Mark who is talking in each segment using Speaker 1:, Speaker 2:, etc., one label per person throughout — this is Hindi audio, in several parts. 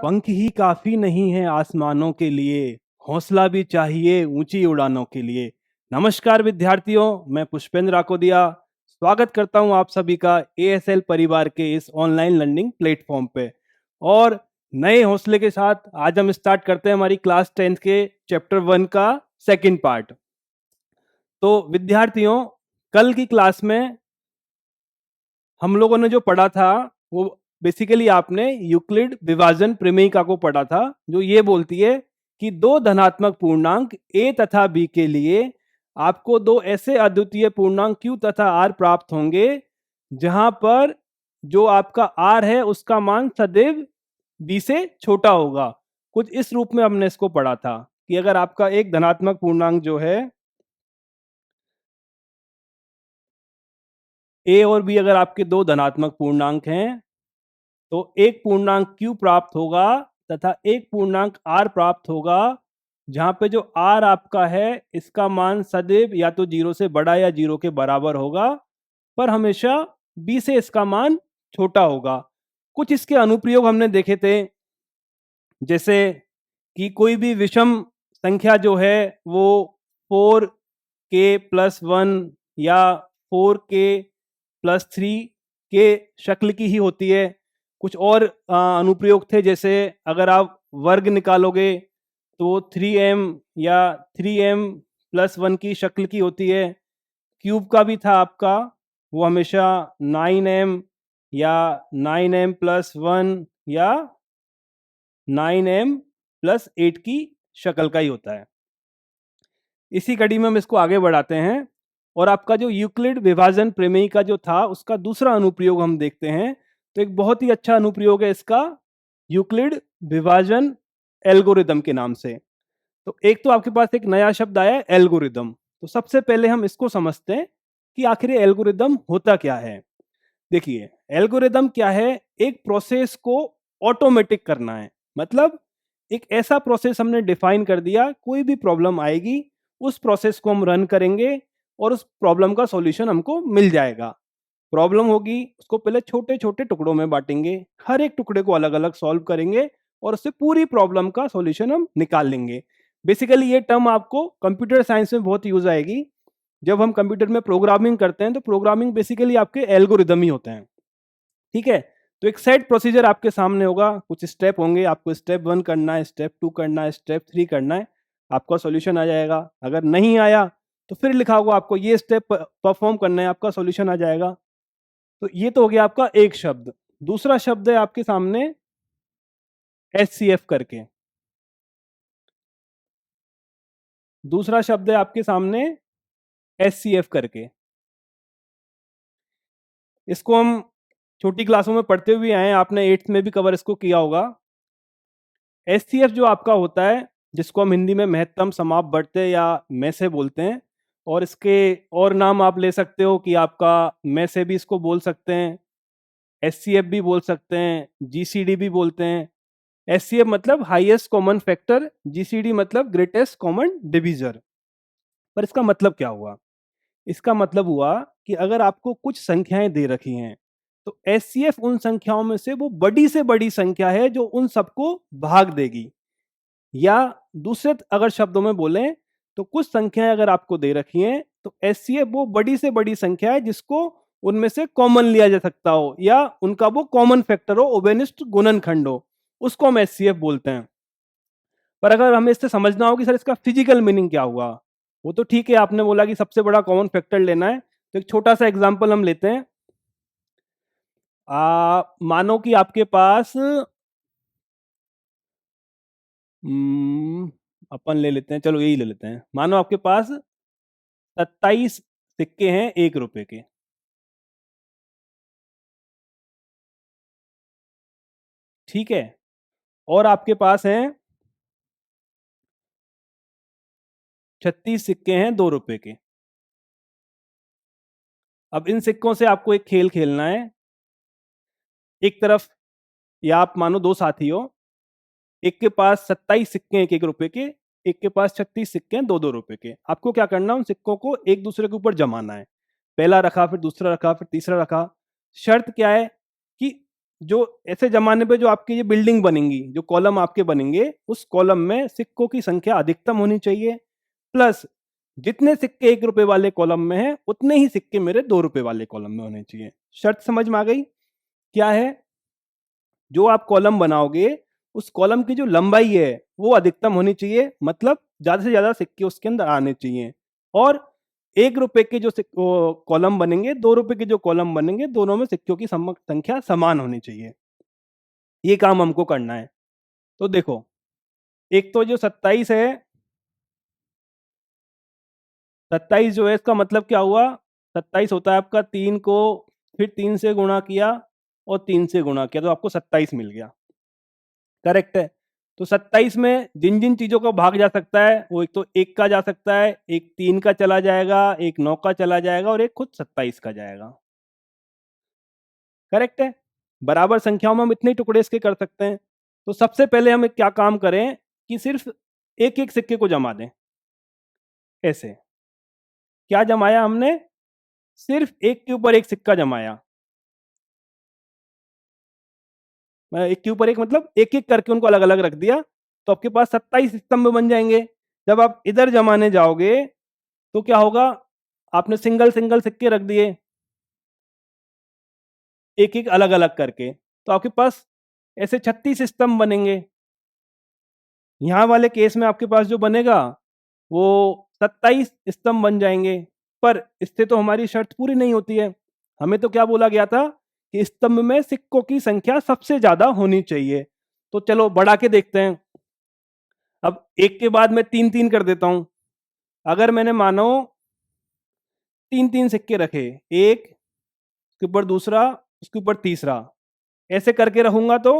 Speaker 1: पंख ही काफी नहीं है आसमानों के लिए, हौसला भी चाहिए ऊंची उड़ानों के लिए। नमस्कार विद्यार्थियों, मैं पुष्पेंद्र आकोदिया स्वागत करता हूं आप सभी का एएसएल परिवार के इस ऑनलाइन लर्निंग प्लेटफॉर्म पे। और नए हौसले के साथ आज हम स्टार्ट करते हैं हमारी क्लास 10th के चैप्टर 1 का सेकंड पार्ट। तो विद्यार्थियों, कल की क्लास में हम लोगों ने जो पढ़ा था वो बेसिकली आपने यूक्लिड विभाजन प्रमेयिका को पढ़ा था, जो ये बोलती है कि दो धनात्मक पूर्णांक a तथा b के लिए आपको दो ऐसे अद्वितीय पूर्णांक q तथा r प्राप्त होंगे जहां पर जो आपका r है उसका मान सदैव b से छोटा होगा। कुछ इस रूप में हमने इसको पढ़ा था कि अगर आपका एक धनात्मक पूर्णांक जो है a और b, अगर आपके दो धनात्मक पूर्णांक हैं तो एक पूर्णांक q प्राप्त होगा तथा एक पूर्णांक r प्राप्त होगा, जहां पे जो r आपका है इसका मान सदैव या तो 0 से बड़ा या 0 के बराबर होगा, पर हमेशा b से इसका मान छोटा होगा। कुछ इसके अनुप्रयोग हमने देखे थे, जैसे कि कोई भी विषम संख्या जो है वो 4k+1 या 4k+3 के शक्ल की ही होती है। कुछ और अनुप्रयोग थे, जैसे अगर आप वर्ग निकालोगे तो 3m या 3m+1 की शक्ल की होती है। क्यूब का भी था आपका, वो हमेशा 9m या 9m+1 या 9m+8 की शक्ल का ही होता है। इसी कड़ी में हम इसको आगे बढ़ाते हैं और आपका जो यूक्लिड विभाजन प्रमेय का जो था उसका दूसरा अनुप्रयोग हम देखते हैं। तो एक बहुत ही अच्छा अनुप्रयोग है इसका, यूक्लिड विभाजन एल्गोरिदम के नाम से। तो एक तो आपके पास एक नया शब्द आया है एल्गोरिदम। तो सबसे पहले हम इसको समझते हैं कि आखिर एल्गोरिदम होता क्या है। देखिए, एल्गोरिदम क्या है? एक प्रोसेस को ऑटोमेटिक करना है। मतलब एक ऐसा प्रोसेस हमने डिफाइन कर दिया, कोई भी प्रॉब्लम आएगी उस प्रोसेस को हम रन करेंगे और उस प्रॉब्लम का सॉल्यूशन हमको मिल जाएगा। प्रॉब्लम होगी उसको पहले छोटे छोटे टुकड़ों में बांटेंगे, हर एक टुकड़े को अलग अलग सॉल्व करेंगे और उससे पूरी प्रॉब्लम का सॉल्यूशन हम निकाल लेंगे। बेसिकली ये टर्म आपको कंप्यूटर साइंस में बहुत यूज आएगी। जब हम कंप्यूटर में प्रोग्रामिंग करते हैं तो प्रोग्रामिंग बेसिकली आपके एल्गोरिदम ही होते हैं। ठीक है, तो एक सेट प्रोसीजर आपके सामने होगा, कुछ स्टेप होंगे, आपको स्टेप 1 करना है, स्टेप 2 करना है, स्टेप 3 करना है, आपका सॉल्यूशन आ जाएगा। अगर नहीं आया तो फिर लिखा होगा आपको ये स्टेप परफॉर्म करना है, आपका सॉल्यूशन आ जाएगा। तो ये तो हो गया आपका एक शब्द। दूसरा शब्द है आपके सामने एचसीएफ करके। दूसरा शब्द है आपके सामने एचसीएफ करके। इसको हम छोटी क्लासों में पढ़ते हुए आए हैं, आपने 8th में भी कवर इसको किया होगा। एचसीएफ जो आपका होता है, जिसको हम हिंदी में महत्तम समाप्त बढ़ते या में से बोलते हैं, और इसके और नाम आप ले सकते हो कि आपका में से भी इसको बोल सकते हैं, एचसीएफ भी बोल सकते हैं, जीसीडी भी बोलते हैं। एचसीएफ मतलब हाईएस्ट कॉमन फैक्टर, जीसीडी मतलब ग्रेटेस्ट कॉमन डिवीजर। पर इसका मतलब क्या हुआ? इसका मतलब हुआ कि अगर आपको कुछ संख्याएं दे रखी हैं तो एचसीएफ उन संख्याओं में से वो बड़ी से बड़ी संख्या है जो उन सबको भाग देगी। या दूसरे अगर शब्दों में बोलें तो कुछ संख्याएं अगर आपको दे रखी हैं तो एचसीएफ वो बड़ी से बड़ी संख्या है जिसको उनमें से कॉमन लिया जा सकता हो या उनका वो कॉमन फैक्टर हो, ओबेनिस्ट गुणनखंड हो, उसको हम एचसीएफ बोलते हैं। पर अगर हमें इससे समझना हो कि सर इसका फिजिकल मीनिंग क्या हुआ, वो तो ठीक है, आपने बोला कि सबसे बड़ा कॉमन फैक्टर लेना है, तो एक छोटा सा एग्जांपल हम लेते हैं। मानो कि आपके पास अपन ले लेते हैं, चलो यही ले लेते हैं। मानो आपके पास 27 सिक्के हैं 1 रुपए के। ठीक है, और आपके पास हैं 36 सिक्के हैं 2 रुपए के। अब इन सिक्कों से आपको एक खेल खेलना है। एक तरफ, या आप मानो दो साथी हो, एक के पास 27 सिक्के हैं 1 रुपए के, एक के पास 36 सिक्के हैं 2 रुपए के। आपको क्या करना है? उन सिक्कों को एक दूसरे के ऊपर जमाना है। पहला रखा, फिर दूसरा रखा, फिर तीसरा रखा। शर्त क्या है कि जो ऐसे जमाने पे जो आपकी ये बिल्डिंग बनेंगी, जो कॉलम आपके बनेंगे, उस कॉलम में सिक्कों की संख्या अधिकतम होनी चाहिए, प्लस जितने सिक्के 1 रुपए वाले कॉलम में हैं, उतने ही सिक्के मेरे 2 रुपए वाले कॉलम में होने चाहिए। शर्त समझ में आ गई? क्या है? जो आप कॉलम बनाओगे, उस कॉलम की जो लंबाई है, वो अधिकतम होनी चाहिए, मतलब ज़्यादा से ज़्यादा सिक्के उसके अंदर आने चाहिए। और 1 रुपए के जो कॉलम बनेंगे, 2 रुपए के जो कॉलम बनेंगे, दोनों में सिक्कों की संख्या समान होनी चाहिए। ये काम हमको करना है। तो देखो, एक तो जो 27 है, 27 जो है, इसका मतलब क्या हुआ? 27 होता है आपका 3 को फिर 3 से गुणा किया और 3 से गुणा किया, तो आपको 27 मिल गया। करेक्ट है? तो 27 में जिन जिन चीजों का भाग जा सकता है, वो एक तो 1 का जा सकता है, एक 3 का चला जाएगा, एक 9 का चला जाएगा और एक खुद 27 का जाएगा। करेक्ट है? बराबर संख्याओं में हम इतने टुकड़े इसके कर सकते हैं। तो सबसे पहले हम क्या काम करें कि सिर्फ एक एक सिक्के को जमा दें। ऐसे क्या जमाया हमने? सिर्फ एक के ऊपर एक सिक्का जमाया। एक के ऊपर एक मतलब एक एक करके उनको अलग अलग रख दिया, तो आपके पास 27 स्तंभ बन जाएंगे। जब आप इधर जमाने जाओगे तो क्या होगा? आपने सिंगल सिंगल सिक्के रख दिए, एक एक अलग अलग करके, तो आपके पास ऐसे 36 स्तंभ बनेंगे। यहां वाले केस में आपके पास जो बनेगा वो 27 स्तंभ बन जाएंगे। पर इससे तो हमारी शर्त पूरी नहीं होती है। हमें तो क्या बोला गया था कि स्तंभ में सिक्कों की संख्या सबसे ज्यादा होनी चाहिए। तो चलो बढ़ा के देखते हैं। अब एक के बाद मैं 3 3 कर देता हूं। अगर मैंने मानो 3 3 सिक्के रखे, एक उसके ऊपर दूसरा, उसके ऊपर तीसरा, ऐसे करके रहूंगा तो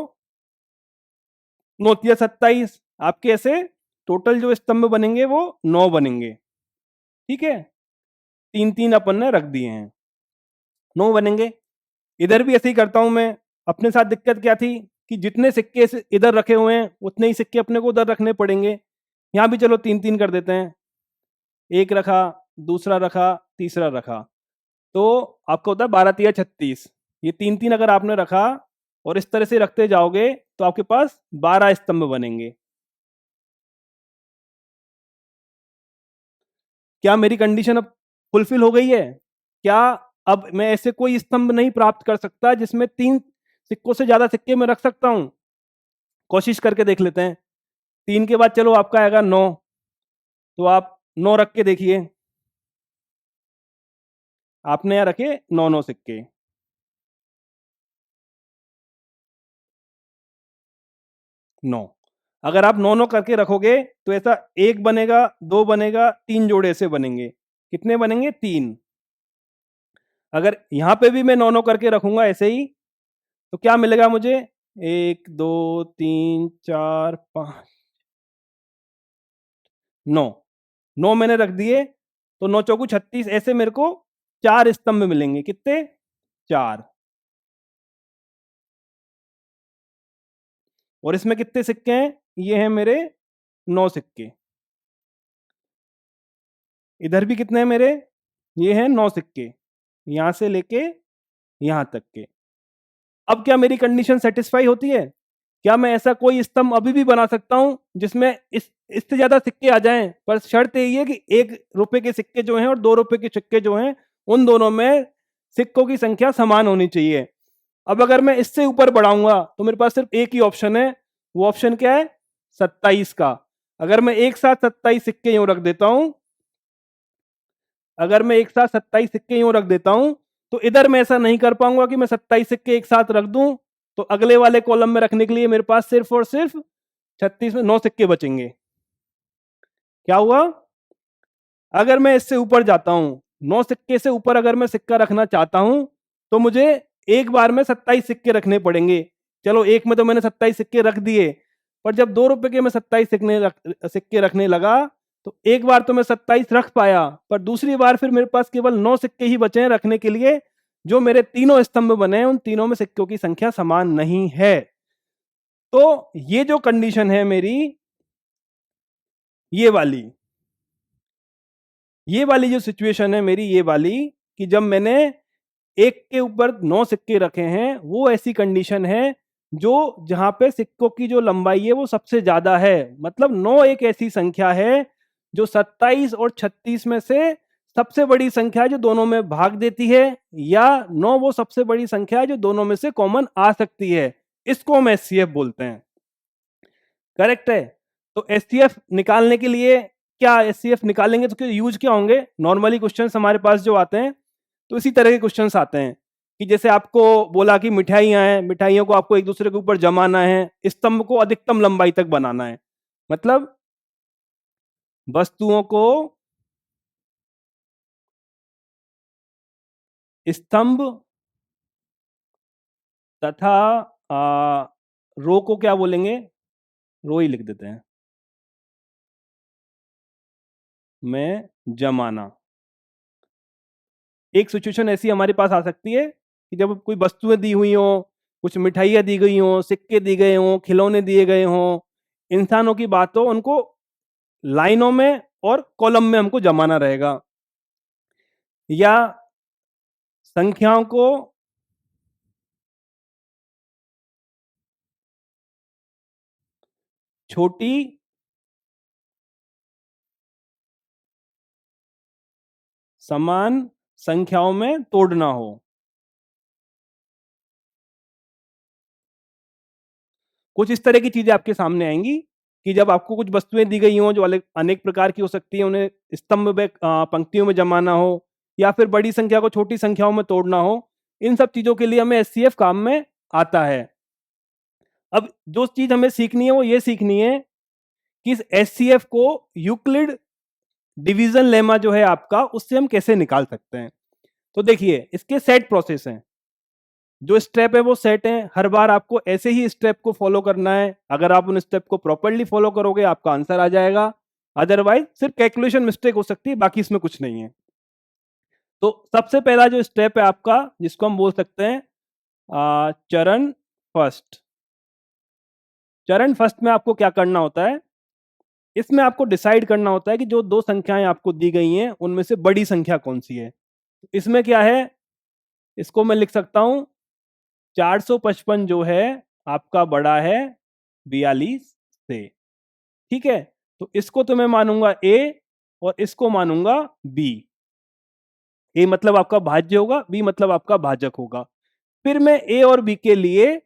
Speaker 1: 9 तिया 27, आपके ऐसे टोटल जो स्तंभ बनेंगे वो 9 बनेंगे। ठीक है? 3 3 अपन ने रख दिए हैं, 9 बनेंगे। इधर भी ऐसे ही करता हूं मैं। अपने साथ दिक्कत क्या थी कि जितने सिक्के इधर रखे हुए हैं, उतने ही सिक्के अपने को उधर रखने पड़ेंगे। यहां भी चलो 3 3 कर देते हैं। एक रखा, दूसरा रखा, तीसरा रखा, तो आपका होता है 12 तिया 36। ये 3 3 अगर आपने रखा और इस तरह से रखते जाओगे तो आपके पास 12 स्तंभ बनेंगे। क्या मेरी कंडीशन अब फुलफिल हो गई है? क्या अब मैं ऐसे कोई स्तंभ नहीं प्राप्त कर सकता जिसमें 3 सिक्कों से ज्यादा सिक्के में रख सकता हूं? कोशिश करके देख लेते हैं। 3 के बाद चलो आपका आएगा 9, तो आप 9 रख के देखिए। आपने यहाँ रखे 9 9 सिक्के। 9, अगर आप 9 9 करके रखोगे तो ऐसा एक बनेगा, दो बनेगा, 3 जोड़े ऐसे बनेंगे। कितने बनेंगे? 3। अगर यहां पे भी मैं 9 9 करके रखूंगा ऐसे ही, तो क्या मिलेगा मुझे? 1 2 3 4 5 9, 9 मैंने रख दिए, तो 9 चौकू 36, ऐसे मेरे को 4 स्तंभ मिलेंगे। कितने? 4। और इसमें कितने सिक्के हैं? ये हैं मेरे 9 सिक्के। इधर भी कितने हैं मेरे? ये हैं 9 सिक्के, यहां से लेके यहां तक के। अब क्या मेरी कंडीशन सेटिस्फाई होती है? क्या मैं ऐसा कोई स्तंभ अभी भी बना सकता हूं जिसमें इससे ज्यादा सिक्के आ जाएं? पर शर्त यही है कि 1 रुपए के सिक्के जो हैं और 2 रुपए के सिक्के जो हैं, उन दोनों में सिक्कों की संख्या समान होनी चाहिए। अब अगर मैं इससे ऊपर बढ़ाऊंगा तो मेरे पास सिर्फ एक ही ऑप्शन है। वो ऑप्शन क्या है? 27 का। अगर मैं एक साथ 27 सिक्के यूं रख देता हूं, अगर मैं एक साथ 27 सिक्के यूं रख देता हूं, तो इधर मैं ऐसा नहीं कर पाऊंगा कि मैं 27 सिक्के एक साथ रख दूं, तो अगले वाले कॉलम में रखने के लिए मेरे पास सिर्फ और सिर्फ 36 में 9 सिक्के बचेंगे। क्या हुआ? अगर मैं इससे ऊपर जाता हूं, 9 सिक्के से ऊपर अगर मैं सिक्का रखना चाहता हूं, तो मुझे एक बार में 27 सिक्के रखने पड़ेंगे। चलो एक में तो मैंने 27 सिक्के रख दिए, पर जब 2 रुपए के मैं 27 सिक्के रखने लगा, तो एक बार तो मैं 27 रख पाया, पर दूसरी बार फिर मेरे पास केवल 9 सिक्के ही बचे हैं रखने के लिए। जो मेरे तीनों स्तंभ बने हैं, उन तीनों में सिक्कों की संख्या समान नहीं है। तो ये जो कंडीशन है मेरी, ये वाली, ये वाली जो सिचुएशन है मेरी, ये वाली, कि जब मैंने एक के ऊपर 9 सिक्के रखे हैं, वो ऐसी कंडीशन है जो जहां पे सिक्कों की जो लंबाई है वो सबसे ज्यादा है। मतलब 9 एक ऐसी संख्या है जो 27 और 36 में से सबसे बड़ी संख्या है जो दोनों में भाग देती है, या 9 वो सबसे बड़ी संख्या है जो दोनों में से कॉमन आ सकती है। इसको हम एचसीएफ बोलते हैं। करेक्ट है। तो एचसीएफ निकालने के लिए क्या, एचसीएफ निकालेंगे तो यूज क्या होंगे? नॉर्मली क्वेश्चंस हमारे पास जो आते हैं तो इसी तरह के क्वेश्चंस आते हैं कि जैसे आपको बोला कि मिठाइयां हैं, मिठाइयों को आपको एक दूसरे के ऊपर जमाना है, स्तंभ को अधिकतम लंबाई तक बनाना है। मतलब वस्तुओं को स्तंभ तथा रो को क्या बोलेंगे? रो ही लिख देते हैं, में जमाना। एक सिचुएशन ऐसी हमारे पास आ सकती है कि जब कोई वस्तुएं दी हुई हो, कुछ मिठाइयाँ दी गई हों, सिक्के दिए गए हों, खिलौने दिए गए हों, इंसानों की बात हो, उनको लाइनों में और कॉलम में हमको जमाना रहेगा। या संख्याओं को छोटी समान संख्याओं में तोड़ना हो। कुछ इस तरह की चीजें आपके सामने आएंगी कि जब आपको कुछ वस्तुएं दी गई हों जो अनेक प्रकार की हो सकती है, उन्हें स्तंभ में पंक्तियों में जमाना हो, या फिर बड़ी संख्या को छोटी संख्याओं में तोड़ना हो, इन सब चीजों के लिए हमें एचसीएफ काम में आता है। अब जो चीज हमें सीखनी है वो ये सीखनी है कि इस एचसीएफ को यूक्लिड डिवीजन लेमा जो है आपका, उससे हम कैसे निकाल सकते हैं। तो देखिए, इसके सेट प्रोसेस हैं। जो स्टेप है वो सेट है, हर बार आपको ऐसे ही स्टेप को फॉलो करना है। अगर आप उन स्टेप को प्रॉपरली फॉलो करोगे आपका आंसर आ जाएगा, अदरवाइज सिर्फ कैलकुलेशन मिस्टेक हो सकती है, बाकी इसमें कुछ नहीं है। तो सबसे पहला जो स्टेप है आपका, जिसको हम बोल सकते हैं चरण फर्स्ट। चरण फर्स्ट में आपको क्या करना होता है? इसमें आपको डिसाइड करना होता है कि जो दो संख्याएं आपको दी गई हैं उनमें से बड़ी संख्या कौन सी है। इसमें क्या है, इसको मैं लिख सकता हूं 455 जो है आपका बड़ा है 42 से। ठीक है, तो इसको तो मैं मानूंगा ए और इसको मानूंगा बी। ए मतलब आपका भाज्य होगा, बी मतलब आपका भाजक होगा। फिर मैं ए और बी के लिए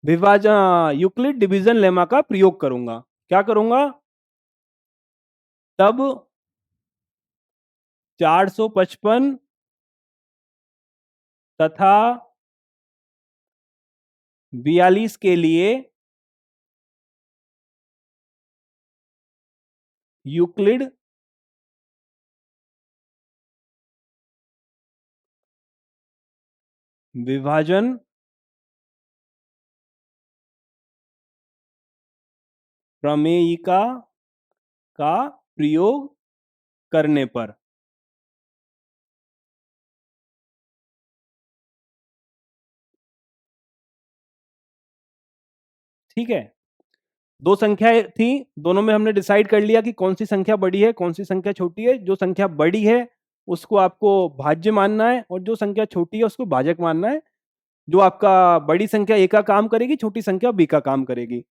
Speaker 1: विभाजन यूक्लिड डिवीजन लेमा का प्रयोग करूंगा। क्या करूंगा? तब 455 तथा 42 के लिए यूक्लिड विभाजन प्रमेयिका का प्रयोग करने पर। ठीक है, दो संख्याएं थी, दोनों में हमने डिसाइड कर लिया कि कौन सी संख्या बड़ी है कौन सी संख्या छोटी है। जो संख्या बड़ी है उसको आपको भाज्य मानना है, और जो संख्या छोटी है उसको भाजक मानना है। जो आपका बड़ी संख्या ए का काम करेगी, छोटी संख्या बी का काम करेगी।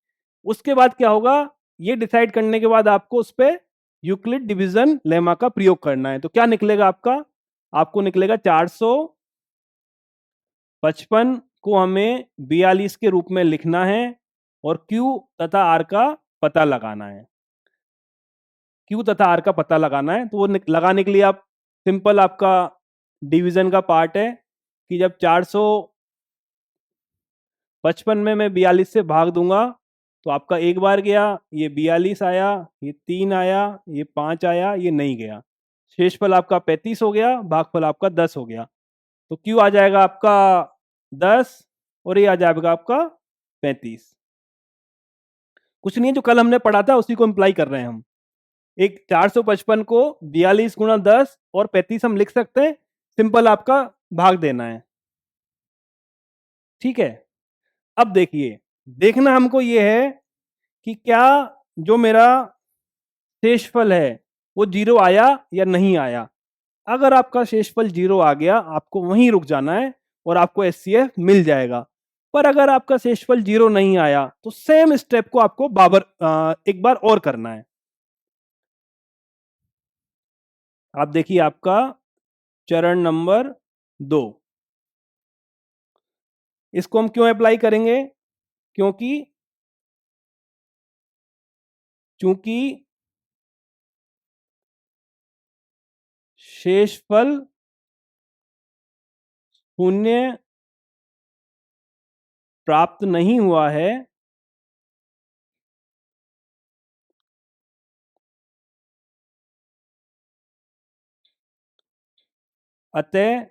Speaker 1: उसके बाद क्या होगा, ये डिसाइड करने के बाद आपको उस पर यूक्लिड डिवीजन लेमा का प्रयोग करना है। तो क्या निकलेगा आपका? आपको निकलेगा 455 को हमें 42 के रूप में लिखना है और Q तथा R का पता लगाना है। Q तथा R का पता लगाना है, तो वो लगाने के लिए आप सिंपल आपका डिवीजन का पार्ट है कि जब 455 में मैं 42 से भाग दूंगा तो आपका एक बार गया, ये 42 आया, ये 3 आया, ये 5 आया, ये नहीं गया। शेषफल आपका 35 हो गया, भागफल आपका 10 हो गया। तो Q आ जाएगा आपका 10 और ये आ जाएगा आपका 35। कुछ नहीं है, जो कल हमने पढ़ा था उसी को इम्प्लाई कर रहे हैं हम। एक 455 को 42 गुणा 10 और 35 हम लिख सकते हैं, सिंपल आपका भाग देना है। ठीक है, अब देखिए, देखना हमको ये है कि क्या जो मेरा शेषफल है वो जीरो आया या नहीं आया। अगर आपका शेषफल जीरो आ गया, आपको वहीं रुक जाना है, और आपको HCF मिल जाएगा। पर अगर आपका शेषफल 0 नहीं आया तो सेम स्टेप को आपको एक बार और करना है। आप देखिए आपका चरण नंबर 2, इसको हम क्यों अप्लाई करेंगे? चूंकि शेषफल शून्य प्राप्त नहीं हुआ है, अतः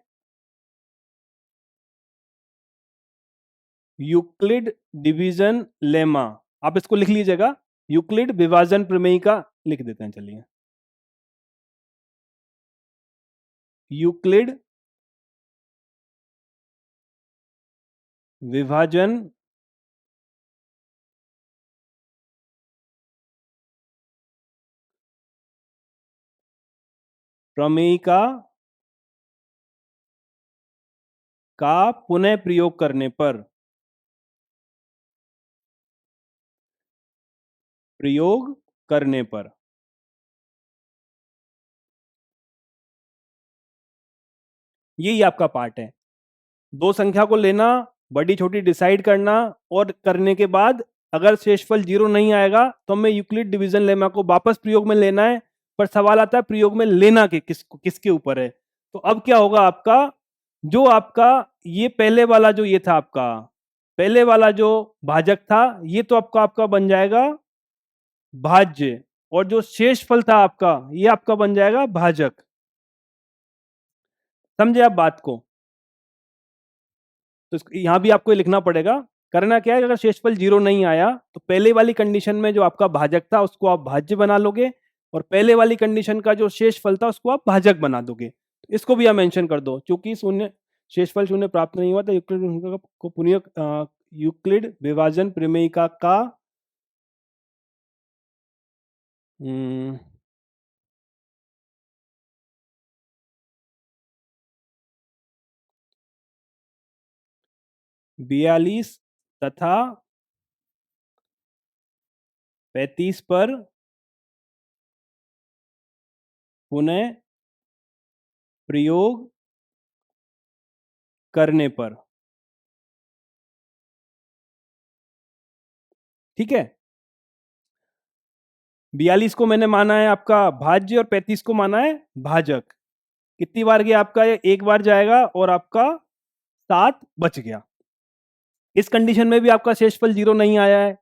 Speaker 1: यूक्लिड डिवीजन लेमा, आप इसको लिख लीजिएगा, यूक्लिड विभाजन प्रमेय का लिख देते हैं। चलिए, यूक्लिड विभाजन प्रमेय का पुनः प्रयोग करने पर यही आपका पार्ट है। दो संख्या को लेना, बड़ी छोटी डिसाइड करना, और करने के बाद अगर शेषफल 0 नहीं आएगा तो हमें यूक्लिड डिवीजन लेमा को वापस प्रयोग में लेना है। पर सवाल आता है प्रयोग में लेना किसके ऊपर है। तो अब क्या होगा आपका, जो आपका ये पहले वाला जो ये था, आपका पहले वाला जो भाजक था, ये तो आपका बन जाएगा भाज्य, और जो शेषफल था आपका, ये आपका बन जाएगा भाजक। समझे आप बात को? तो यहां भी आपको लिखना पड़ेगा। करना क्या है, अगर शेषफल 0 नहीं आया तो पहले वाली कंडीशन में जो आपका भाजक था उसको आप भाज्य बना लोगे, और पहले वाली कंडीशन का जो शेषफल था उसको आप भाजक बना दोगे। तो इसको भी आप मेंशन कर दो, क्योंकि शून्य शेषफल शून्य प्राप्त नहीं हुआ तो यूक्लिड विभाजन प्रमेयिका का हम्म, 42 तथा 35 पर पुनः प्रयोग करने पर, ठीक है। 42 को मैंने माना है आपका भाज्य और 35 को माना है भाजक। कितनी बार गया आपका? ये एक बार जाएगा और आपका 7 बच गया। इस कंडीशन में भी आपका शेषफल 0 नहीं आया है।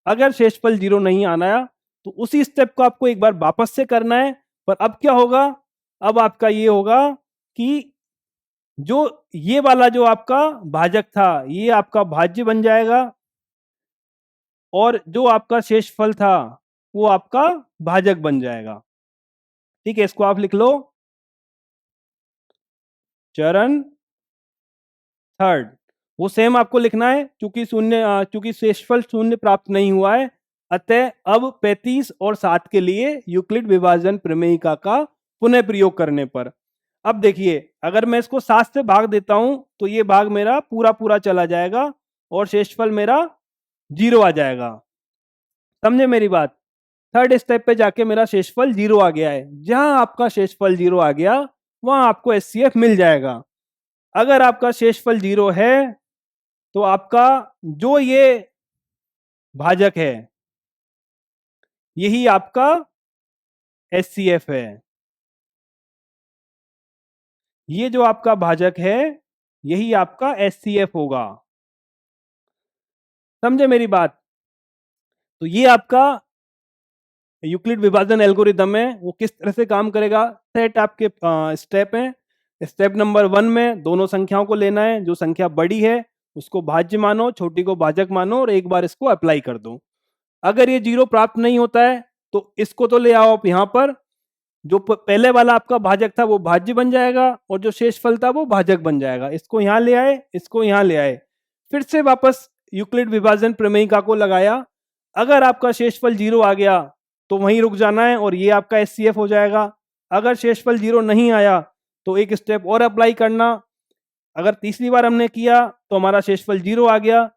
Speaker 1: अगर शेषफल 0 नहीं आना है तो उसी स्टेप को आपको एक बार वापस से करना है। पर अब क्या होगा, अब आपका ये होगा कि जो ये वाला जो आपका भाजक था ये आपका भाज्य बन जाएगा, और जो आपका शेषफल था वो आपका भाजक बन जाएगा। ठीक है, इसको आप लिख लो। चरण थर्ड, वो सेम आपको लिखना है, चूंकि शेषफल शून्य प्राप्त नहीं हुआ है, अतः अब 35 और 7 के लिए यूक्लिड विभाजन प्रमेयिका का पुनः प्रयोग करने पर। अब देखिए, अगर मैं इसको 7 से भाग देता हूं तो ये भाग मेरा पूरा पूरा चला जाएगा और शेषफल मेरा 0 आ जाएगा। समझे मेरी बात? थर्ड स्टेप पे जाके मेरा शेषफल 0 आ गया है। जहां आपका शेषफल 0 आ गया वहां आपको HCF मिल जाएगा। अगर आपका शेषफल 0 है तो आपका जो ये भाजक है यही आपका HCF है। ये जो आपका भाजक है यही आपका HCF होगा। समझे मेरी बात? तो ये आपका यूक्लिड विभाजन एल्गोरिदम है, वो किस तरह से काम करेगा। सेट आपके स्टेप हैं। स्टेप नंबर 1 में दोनों संख्याओं को लेना है, जो संख्या बड़ी है उसको भाज्य मानो, छोटी को भाजक मानो, और एक बार इसको अप्लाई कर दो। अगर ये 0 प्राप्त नहीं होता है तो इसको तो ले आओ आप यहाँ पर, जो पहले वाला आपका भाजक था वो भाज्य बन जाएगा और जो शेषफल था वो भाजक बन जाएगा। इसको यहाँ ले आए, इसको यहाँ ले आए, फिर से वापस यूक्लिड विभाजन प्रमेयिका को लगाया। अगर आपका शेषफल 0 आ गया तो वहीं रुक जाना है और ये आपका HCF हो जाएगा। अगर शेषफल 0 नहीं आया तो एक स्टेप और अप्लाई करना, अगर तीसरी बार हमने किया तो हमारा शेषफल 0 आ गया।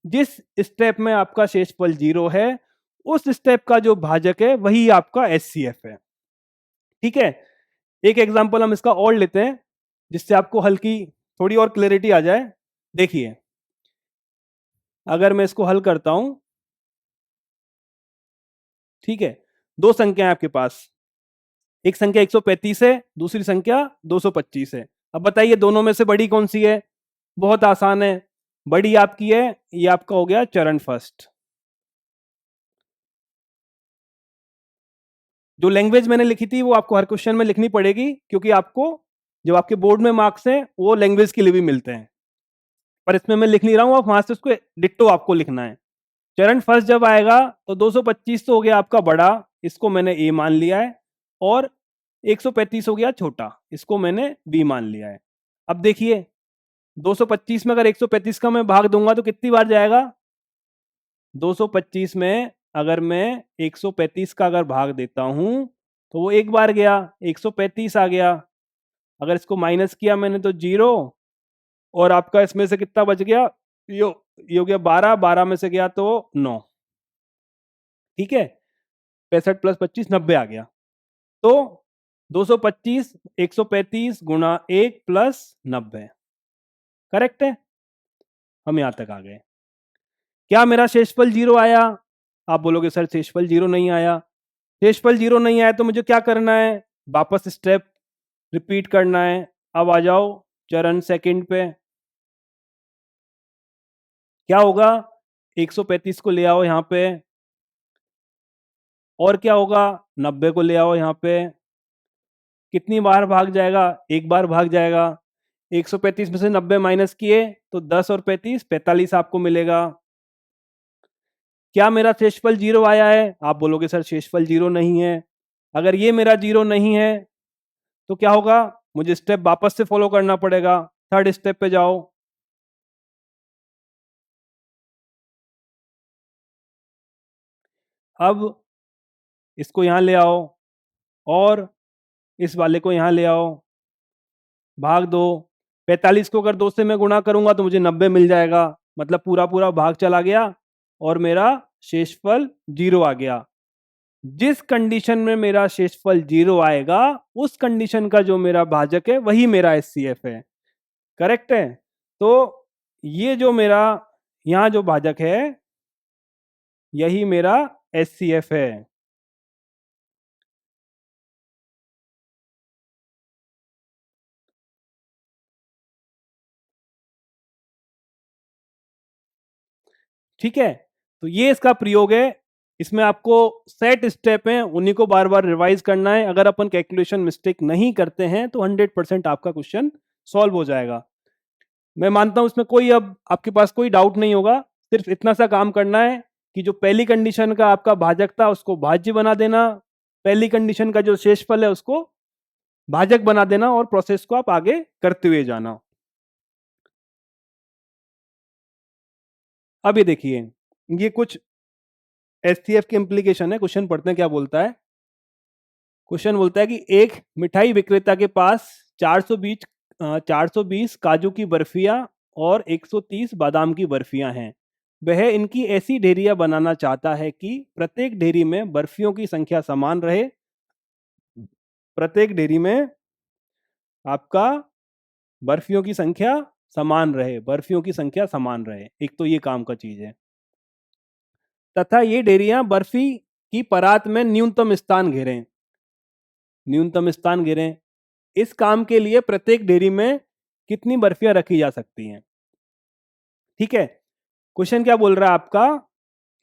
Speaker 1: जिस स्टेप में आपका शेषफल 0 है उस स्टेप का जो भाजक है वही आपका एचसीएफ है। ठीक है, एक एग्जांपल हम इसका और लेते हैं जिससे आपको हल्की थोड़ी और क्लैरिटी आ जाए। देखिए, अगर मैं इसको हल करता हूं, ठीक है, दो संख्या है आपके पास, एक संख्या 135 है, दूसरी संख्या 225 है। अब बताइए दोनों में से बड़ी कौन सी है? बहुत आसान है, बड़ी आपकी है, ये आपका हो गया चरण फर्स्ट। जो लैंग्वेज मैंने लिखी थी वो आपको हर क्वेश्चन में लिखनी पड़ेगी, क्योंकि आपको जो आपके बोर्ड में मार्क्स हैं वो लैंग्वेज के लिए भी मिलते हैं, पर इसमें मैं लिख नहीं रहा हूं, आप वहां से उसको डिट्टो आपको लिखना है। चरण फर्स्ट जब आएगा तो 225 तो हो गया आपका बड़ा, इसको मैंने ए मान लिया है, और 135 हो गया छोटा, इसको मैंने बी मान लिया है। अब देखिए 225 में अगर 135 का मैं भाग दूंगा तो कितनी बार जाएगा? 225 में अगर मैं 135 का अगर भाग देता हूं तो वो एक बार गया, 135 आ गया। अगर इसको माइनस किया मैंने तो 0, और आपका इसमें से कितना बच गया? ये हो गया 12, 12 में से गया तो 9। ठीक है, 65 प्लस 25 90 आ गया। तो 225 135 गुणा 1 प्लस 90, करेक्ट है। हम यहां तक आ गए। क्या मेरा शेषफल 0 आया? आप बोलोगे सर शेषफल 0 नहीं आया। शेषफल 0 नहीं आया तो मुझे क्या करना है? वापस स्टेप रिपीट करना है। अब आ जाओ चरण सेकंड पे। क्या होगा? 135 को ले आओ यहां पे, और क्या होगा? 90 को ले आओ यहां पे। कितनी बार भाग जाएगा? एक बार भाग जाएगा। 135 में से 90 माइनस किए तो 10 और 35 45 आपको मिलेगा। क्या मेरा शेषफल 0 आया है? आप बोलोगे सर शेषफल 0 नहीं है। अगर ये मेरा 0 नहीं है तो क्या होगा? मुझे स्टेप वापस से फॉलो करना पड़ेगा। थर्ड स्टेप पे जाओ। अब इसको यहां ले आओ और इस वाले को यहां ले आओ, भाग दो। 45 को अगर 2 से मैं गुणा करूंगा तो मुझे 90 मिल जाएगा, मतलब पूरा पूरा भाग चला गया और मेरा शेषफल 0 आ गया। जिस कंडीशन में मेरा शेषफल 0 आएगा उस कंडीशन का जो मेरा भाजक है वही मेरा एचसीएफ है, करेक्ट है। तो ये जो मेरा यहां जो भाजक है यही मेरा एचसीएफ है। ठीक है, तो ये इसका प्रयोग है। इसमें आपको सेट स्टेप हैं, उन्हीं को बार बार रिवाइज करना है। अगर अपन कैलकुलेशन मिस्टेक नहीं करते हैं तो 100% आपका क्वेश्चन सॉल्व हो जाएगा। मैं मानता हूं इसमें कोई अब आपके पास कोई डाउट नहीं होगा। सिर्फ इतना सा काम करना है कि जो पहली कंडीशन का आपका भाजक था उसको भाज्य बना देना, पहली कंडीशन का जो शेषफल है उसको भाजक बना देना, और प्रोसेस को आप आगे करते हुए जाना। अब ये देखिए, ये कुछ एचसीएफ की इंप्लीकेशन है। क्वेश्चन पढ़ते हैं क्या बोलता है। क्वेश्चन बोलता है कि एक मिठाई विक्रेता के पास 420 काजू की बर्फियां और 130 बादाम की बर्फियां हैं। वह इनकी ऐसी ढेरियां बनाना चाहता है कि प्रत्येक ढेरी में बर्फियों की संख्या समान रहे। प्रत्येक ढेरी में आपका बर्फियों की संख्या समान रहे, बर्फियों की संख्या समान रहे, एक तो ये काम का चीज है। तथा ये ढेरियां बर्फी की परात में न्यूनतम स्थान घेरें। न्यूनतम स्थान घेरें, इस काम के लिए प्रत्येक डेयरी में कितनी बर्फियां रखी जा सकती हैं। ठीक है, क्वेश्चन क्या बोल रहा है आपका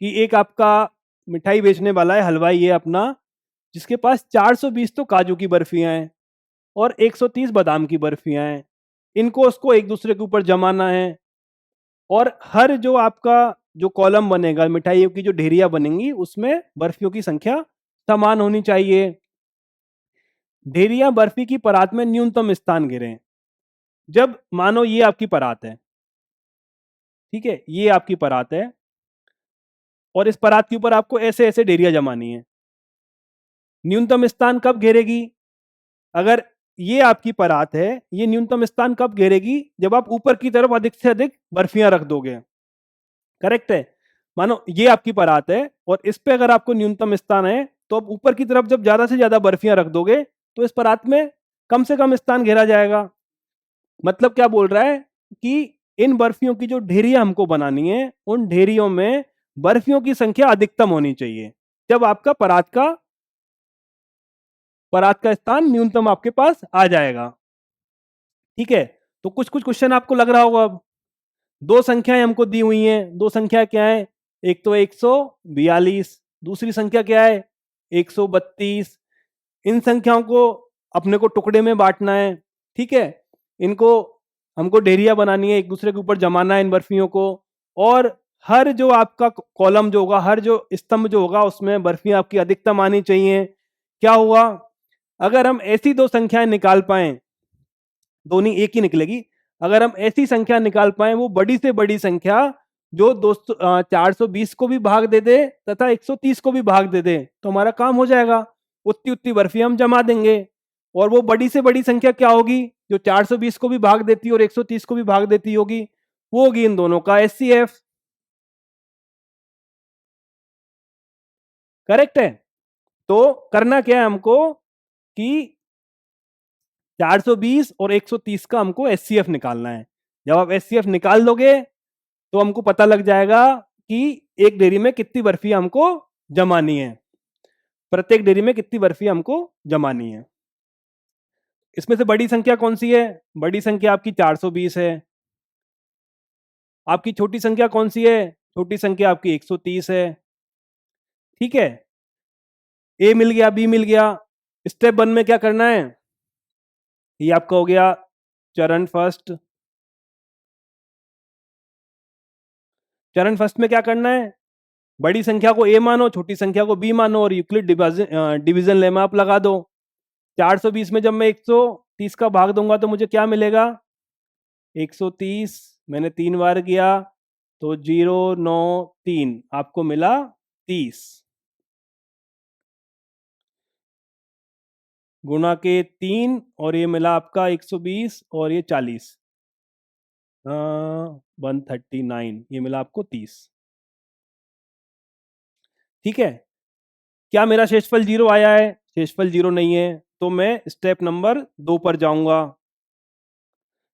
Speaker 1: कि एक आपका मिठाई बेचने वाला है, हलवाई है अपना, जिसके पास 420 तो काजू की बर्फियां हैं और 130 बादाम की बर्फियां हैं। इनको उसको एक दूसरे के ऊपर जमाना है, और हर जो आपका जो कॉलम बनेगा, मिठाइयों की जो ढेरियां बनेंगी, उसमें बर्फियों की संख्या समान होनी चाहिए। ढेरियां बर्फी की परात में न्यूनतम स्थान घेरें। जब मानो ये आपकी परात है, ठीक है, ये आपकी परात है, और इस परात के ऊपर आपको ऐसे ऐसे ढेरियां जमानी है। न्यूनतम स्थान कब घेरेगी? अगर ये आपकी परात है, ये न्यूनतम स्थान कब घेरेगी? जब आप ऊपर की तरफ अधिक से अधिक बर्फियां रख दोगे। करेक्ट है। मानो ये आपकी परात है और इस पे अगर आपको न्यूनतम स्थान है, तो आप ऊपर की तरफ जब ज्यादा से ज्यादा बर्फियां रख दोगे तो इस परात में कम से कम स्थान घेरा जाएगा। मतलब क्या बोल रहा है कि इन बर्फियों की जो ढेरियां हमको बनानी है, उन ढेरियों में बर्फियों की संख्या अधिकतम होनी चाहिए, जब आपका परात का स्थान न्यूनतम आपके पास आ जाएगा। ठीक है। तो कुछ कुछ क्वेश्चन आपको लग रहा होगा। अब दो संख्याएं हमको दी हुई हैं। दो संख्या क्या है? एक तो 142, दूसरी संख्या क्या है? 132। इन संख्याओं को अपने को टुकड़े में बांटना है। ठीक है। इनको हमको ढेरिया बनानी है, एक दूसरे के ऊपर जमाना है इन बर्फियों को। और हर जो आपका कॉलम जो होगा, हर जो स्तंभ जो होगा, उसमें बर्फियां आपकी अधिकतम आनी चाहिए। क्या हुआ? अगर हम ऐसी दो संख्याएं निकाल पाए, दोनों एक ही निकलेगी, अगर हम ऐसी संख्या निकाल पाए वो बड़ी से बड़ी संख्या जो 420 को भी भाग दे दे तथा 130 को भी भाग दे दे, तो हमारा काम हो जाएगा। उतनी उतनी बर्फियां हम जमा देंगे। और वो बड़ी से बड़ी संख्या क्या होगी? जो 420 को भी भाग देती और 130 को भी भाग देती होगी, वो होगी इन दोनों का एचसीएफ। करेक्ट है। तो करना क्या है हमको कि 420 और 130 का हमको एचसीएफ निकालना है। जब आप एचसीएफ निकाल दोगे तो हमको पता लग जाएगा कि एक डेयरी में कितनी बर्फी हमको जमानी है, प्रत्येक डेयरी में कितनी बर्फी हमको जमानी है। इसमें से बड़ी संख्या कौन सी है? बड़ी संख्या आपकी 420 है। आपकी छोटी संख्या कौन सी है? छोटी संख्या आपकी 130 है। ठीक है। ए मिल गया, बी मिल गया। स्टेप 1 में क्या करना है? ये आपका हो गया चरण फर्स्ट। चरण फर्स्ट में क्या करना है? बड़ी संख्या को ए मानो, छोटी संख्या को बी मानो और यूक्लिड डिवीजन लेमा आप लगा दो। 420 में जब मैं 130 का भाग दूंगा तो मुझे क्या मिलेगा? 130 मैंने 3 बार किया तो 0 9 3 आपको मिला 30, गुणा के 3 और ये मिला आपका 120 और ये 40, 139, ये मिला आपको 30। ठीक है। क्या मेरा शेषफल 0 आया है? शेषफल 0 नहीं है, तो मैं स्टेप नंबर 2 पर जाऊंगा।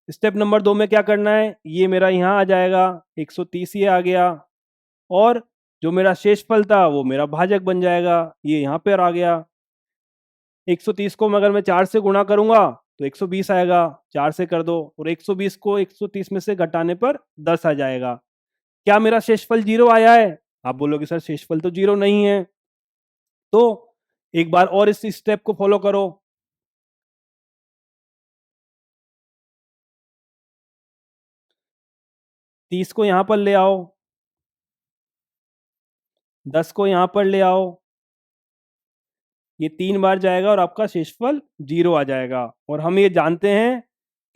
Speaker 1: स्टेप नंबर 2 में क्या करना है? ये मेरा यहाँ आ जाएगा, 130 ये आ गया, और जो मेरा शेषफल था वो मेरा भाजक बन जाएगा, ये यहाँ पर आ गया। 130 को अगर मैं 4 से गुणा करूंगा तो 120 आएगा, 4 से कर दो, और 120 को 130 में से घटाने पर 10 आ जाएगा। क्या मेरा शेषफल 0 आया है? आप बोलोगे सर शेषफल तो 0 नहीं है। तो एक बार और इस स्टेप को फॉलो करो। 30 को यहां पर ले आओ, 10 को यहां पर ले आओ, ये 3 बार जाएगा और आपका शेषफल 0 आ जाएगा। और हम ये जानते हैं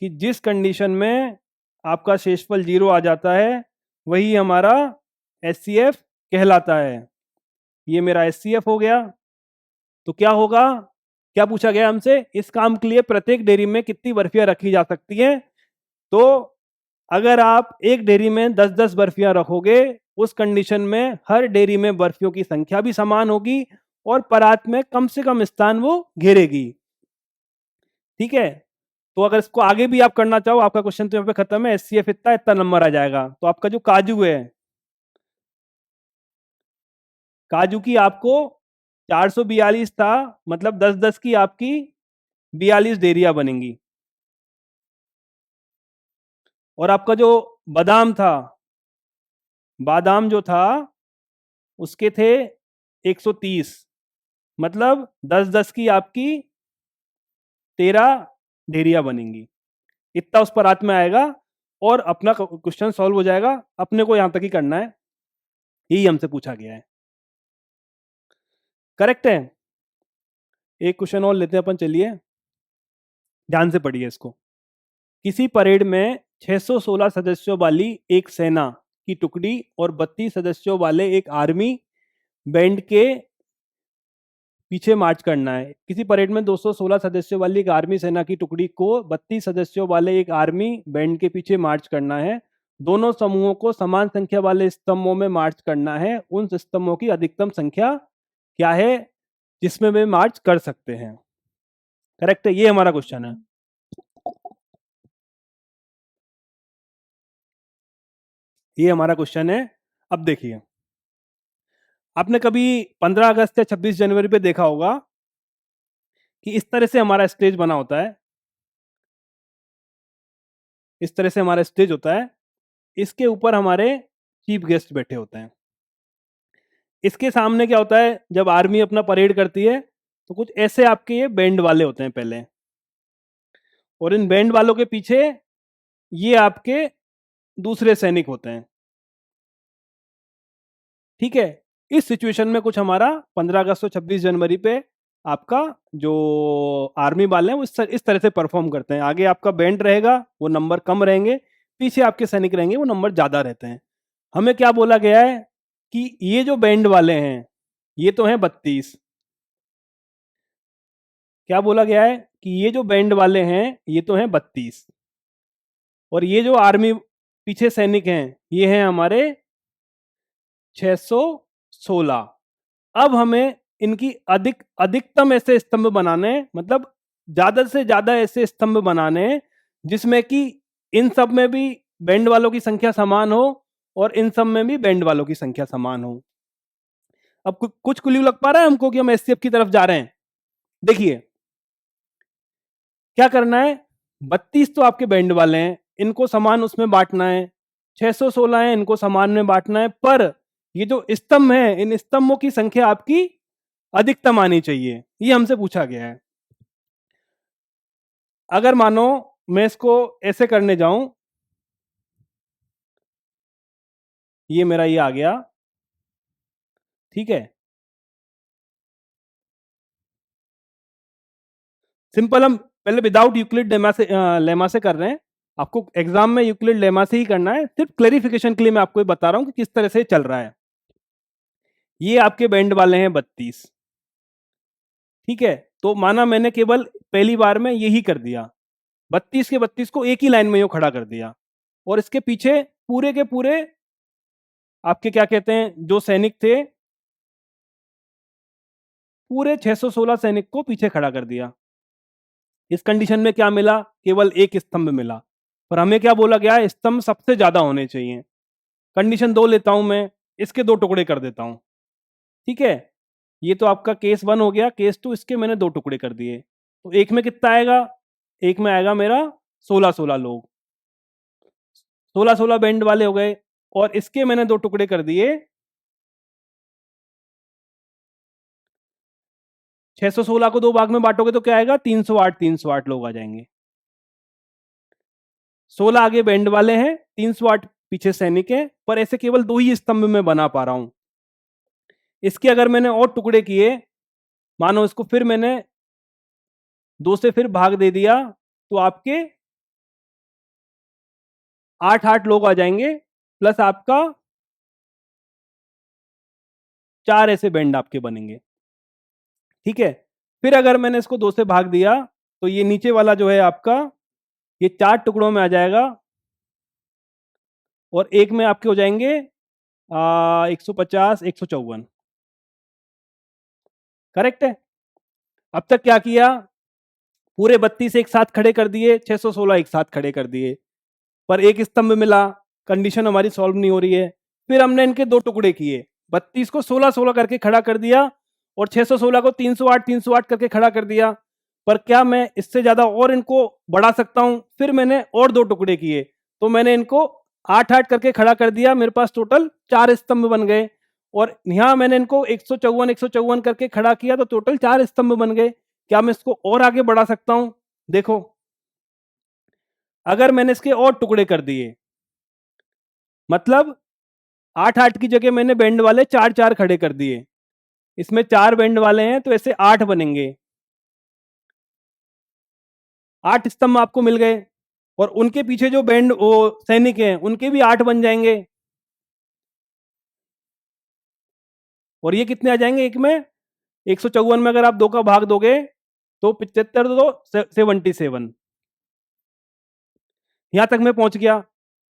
Speaker 1: कि जिस कंडीशन में आपका शेषफल 0 आ जाता है वही हमारा एचसीएफ कहलाता है। ये मेरा एचसीएफ हो गया। तो क्या होगा? क्या पूछा गया हमसे? इस काम के लिए प्रत्येक डेयरी में कितनी बर्फियां रखी जा सकती हैं? तो अगर आप एक डेयरी में 10-10 बर्फियां रखोगे, उस कंडीशन में हर डेयरी में बर्फियों की संख्या भी समान होगी और परात में कम से कम स्थान वो घेरेगी। ठीक है। तो अगर इसको आगे भी आप करना चाहो, आपका क्वेश्चन तो यहाँ पे खत्म है, एचसीएफ इतना इतना नंबर आ जाएगा। तो आपका जो काजू है, काजू की आपको 442 था, मतलब 10-10 की आपकी 42 डेयरियां बनेंगी। और आपका जो बादाम था, बादाम जो था उसके थे 130, मतलब 10-10 की आपकी 13 डेयरियां बनेंगी। इतना उस पर हाथ में आएगा और अपना क्वेश्चन सॉल्व हो जाएगा। अपने को यहां तक ही करना है, यही हमसे पूछा गया है। करेक्ट है। एक क्वेश्चन और लेते हैं अपन, चलिए ध्यान से पढ़िए इसको। किसी परेड में 616 सदस्यों वाली एक सेना की टुकड़ी और 32 सदस्यों वाले एक आर्मी बैंड के पीछे मार्च करना है। किसी परेड में 216 सदस्यों वाली एक आर्मी सेना की टुकड़ी को 32 सदस्यों वाले एक आर्मी बैंड के पीछे मार्च करना है। दोनों समूहों को समान संख्या वाले स्तंभों में मार्च करना है। उन स्तंभों की अधिकतम संख्या क्या है जिसमें वे मार्च कर सकते हैं? करेक्ट है, ये हमारा क्वेश्चन है। ये हमारा क्वेश्चन है। अब देखिए, आपने कभी 15 अगस्त या 26 जनवरी पे देखा होगा कि इस तरह से हमारा स्टेज बना होता है। इस तरह से हमारा स्टेज होता है। इसके ऊपर हमारे चीफ गेस्ट बैठे होते हैं। इसके सामने क्या होता है, जब आर्मी अपना परेड करती है तो कुछ ऐसे आपके ये बैंड वाले होते हैं पहले, और इन बैंड वालों के पीछे ये आपके दूसरे सैनिक होते हैं। ठीक है, इस सिचुएशन में कुछ हमारा 15 अगस्त और 26 जनवरी पे आपका जो आर्मी वाले हैं वो इस तरह से परफॉर्म करते हैं। आगे आपका बैंड रहेगा, वो नंबर कम रहेंगे, पीछे आपके सैनिक रहेंगे, वो नंबर ज्यादा रहते हैं। हमें क्या बोला गया है कि ये जो बैंड वाले हैं ये तो हैं 32। क्या बोला गया है कि ये जो बैंड वाले हैं ये तो हैं 32, और ये जो आर्मी पीछे सैनिक हैं ये हैं हमारे 616। अब हमें इनकी अधिकतम ऐसे स्तंभ बनाने हैं, मतलब ज्यादा से ज्यादा ऐसे स्तंभ बनाने हैं जिसमें कि इन सब में भी बैंड वालों की संख्या समान हो और इन सब में भी बैंड वालों की संख्या समान हो। अब कुछ क्लू लग पा रहा है हमको कि हम एससीएफ की तरफ जा रहे हैं? देखिए क्या करना है, 32 तो आपके बैंड वाले हैं, इनको समान उसमें बांटना है। 616 है, इनको समान में बांटना है। पर ये जो स्तंभ है, इन स्तंभों की संख्या आपकी अधिकतम आनी चाहिए, ये हमसे पूछा गया है। अगर मानो मैं इसको ऐसे करने जाऊं, ये मेरा ये आ गया, ठीक है। सिंपल, हम पहले विदाउट यूक्लिड लेमा से कर रहे हैं। आपको एग्जाम में यूक्लिड लेमा से ही करना है, सिर्फ क्लेरिफिकेशन के लिए मैं आपको ये बता रहा हूं कि किस तरह से चल रहा है। ये आपके बैंड वाले हैं 32, ठीक है। तो माना मैंने केवल पहली बार में यही कर दिया, 32 के 32 को एक ही लाइन में यूं खड़ा कर दिया, और इसके पीछे पूरे के पूरे आपके क्या कहते हैं जो सैनिक थे, पूरे 616 सैनिक को पीछे खड़ा कर दिया। इस कंडीशन में क्या मिला, केवल एक स्तंभ मिला। पर हमें क्या बोला गया है, स्तंभ सबसे ज्यादा होने चाहिए। कंडीशन 2 लेता हूं मैं, इसके 2 टुकड़े कर देता हूं, ठीक है। ये तो आपका केस 1 हो गया। केस 2, इसके मैंने 2 टुकड़े कर दिए, तो एक में कितना आएगा, एक में आएगा मेरा 16-16 लोग, 16-16 बैंड वाले हो गए। और इसके मैंने 2 टुकड़े कर दिए, 616 को 2 भाग में बांटोगे तो क्या आएगा, 308, 308 लोग आ जाएंगे। 16 आगे बैंड वाले हैं, 308 पीछे सैनिक है, पर ऐसे केवल 2 ही स्तंभ में बना पा रहा हूं। इसके अगर मैंने और टुकड़े किए, मानो इसको फिर मैंने 2 से फिर भाग दे दिया, तो आपके 8-8 लोग आ जाएंगे, प्लस आपका 4 ऐसे बैंड आपके बनेंगे, ठीक है। फिर अगर मैंने इसको 2 से भाग दिया तो ये नीचे वाला जो है आपका, ये 4 टुकड़ों में आ जाएगा, और एक में आपके हो जाएंगे 150, 154। करेक्ट है। अब तक क्या किया, पूरे 32 एक साथ खड़े कर दिए, 616 एक साथ खड़े कर दिए, पर एक स्तंभ मिला, कंडीशन हमारी सॉल्व नहीं हो रही है। फिर हमने इनके 2 टुकड़े किए, 32 को 16-16 करके खड़ा कर दिया, और 616 को 308, 308 करके खड़ा कर दिया। पर क्या मैं इससे ज्यादा और इनको बढ़ा सकता हूं? फिर मैंने और 2 टुकड़े किए, तो मैंने इनको 8-8 करके खड़ा कर दिया, मेरे पास टोटल 4 स्तंभ बन गए। और यहां मैंने इनको 154, 154 करके खड़ा किया, तो टोटल 4 स्तंभ बन गए। क्या मैं इसको और आगे बढ़ा सकता हूं? देखो, अगर मैंने इसके और टुकड़े कर दिए, मतलब 8-8 की जगह मैंने बैंड वाले 4-4 खड़े कर दिए, इसमें 4 बैंड वाले हैं तो ऐसे 8 बनेंगे, 8 स्तंभ आपको मिल गए। और उनके पीछे जो बैंड वो सैनिक हैं उनके भी 8 बन जाएंगे, और ये कितने आ जाएंगे, एक में 154 में अगर आप 2 का भाग दोगे तो 75 दो 77। यहां तक मैं पहुंच गया।